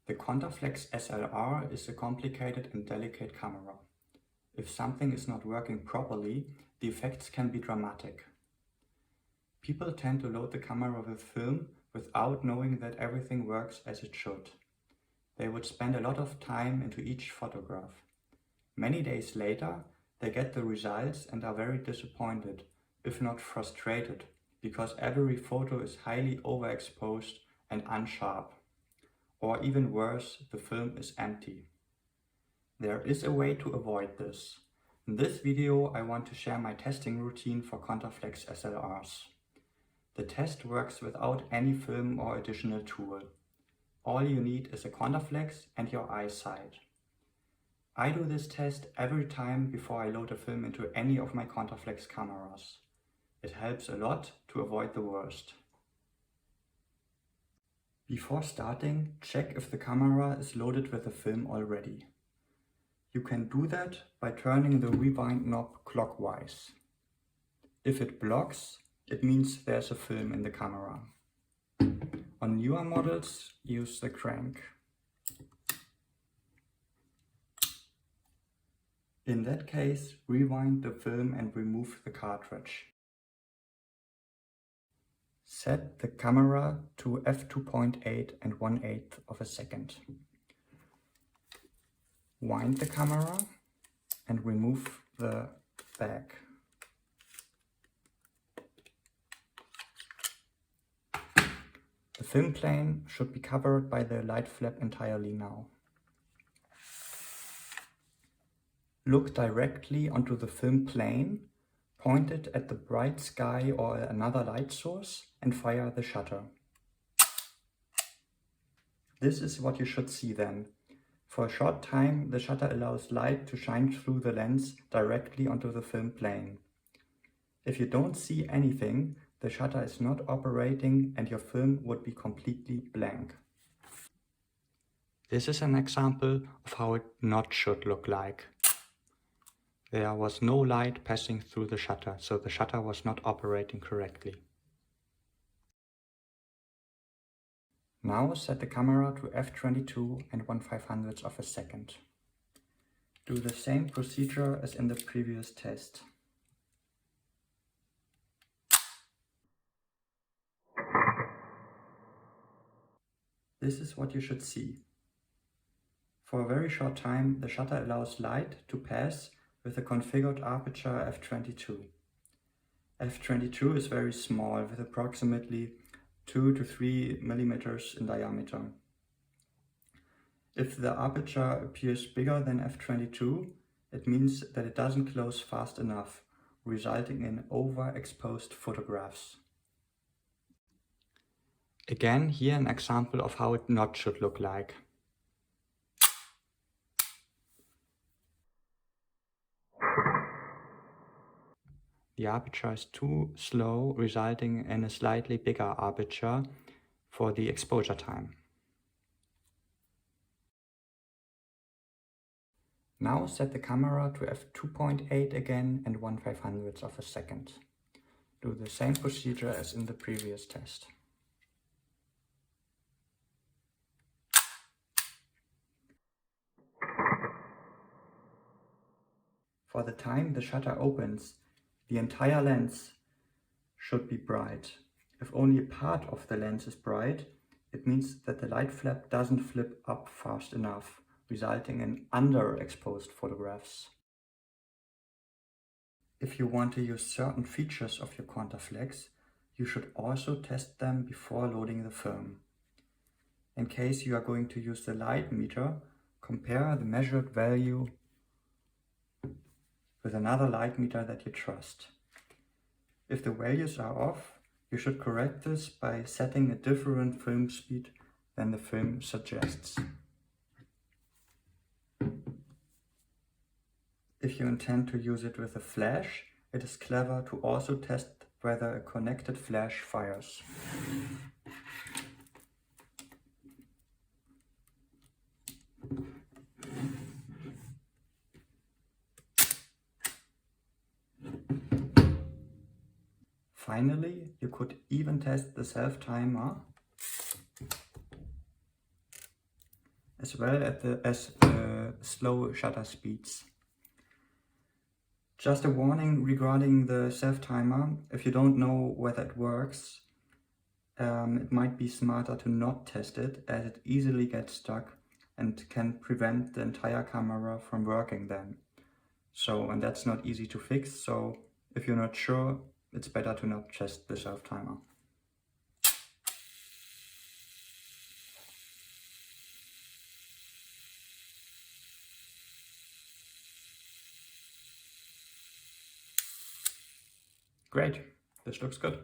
The Contaflex SLR is a complicated and delicate camera. If something is not working properly, the effects can be dramatic. People tend to load the camera with film without knowing that everything works as it should. They would spend a lot of time into each photograph. Many days later, they get the results and are very disappointed, if not frustrated, because every photo is highly overexposed and unsharp. Or even worse, the film is empty. There is a way to avoid this. In this video, I want to share my testing routine for Contaflex SLRs. The test works without any film or additional tool. All you need is a Contaflex and your eyesight. I do this test every time before I load a film into any of my Contaflex cameras. It helps a lot to avoid the worst. Before starting, check if the camera is loaded with a film already. You can do that by turning the rewind knob clockwise. If it blocks, it means there's a film in the camera. On newer models, use the crank. In that case, rewind the film and remove the cartridge. Set the camera to f2.8 and 1/8 of a second. Wind the camera and remove the bag. The film plane should be covered by the light flap entirely now. Look directly onto the film plane, point it at the bright sky or another light source, and fire the shutter. This is what you should see then. For a short time, the shutter allows light to shine through the lens directly onto the film plane. If you don't see anything, the shutter is not operating and your film would be completely blank. This is an example of how it not should look like. There was no light passing through the shutter, so the shutter was not operating correctly. Now set the camera to f22 and 1/500th of a second. Do the same procedure as in the previous test. This is what you should see. For a very short time, the shutter allows light to pass with a configured aperture f22. f22 is very small, with approximately 2 to 3 millimeters in diameter. If the aperture appears bigger than f22, it means that it doesn't close fast enough, resulting in overexposed photographs. Again, here an example of how it not should look like. The aperture is too slow, resulting in a slightly bigger aperture for the exposure time. Now set the camera to f2.8 again and 1/500th of a second. Do the same procedure as in the previous test. For the time the shutter opens, the entire lens should be bright. If only a part of the lens is bright, it means that the light flap doesn't flip up fast enough, resulting in underexposed photographs. If you want to use certain features of your Contaflex, you should also test them before loading the film. In case you are going to use the light meter, compare the measured value with another light meter that you trust. If the values are off, you should correct this by setting a different film speed than the film suggests. If you intend to use it with a flash, it is clever to also test whether a connected flash fires. Finally, you could even test the self-timer as well as the slow shutter speeds. Just a warning regarding the self-timer: if you don't know whether it works, it might be smarter to not test it, as it easily gets stuck and can prevent the entire camera from working then. And that's not easy to fix, so if you're not sure, it's better to not test the self-timer. Great, this looks good.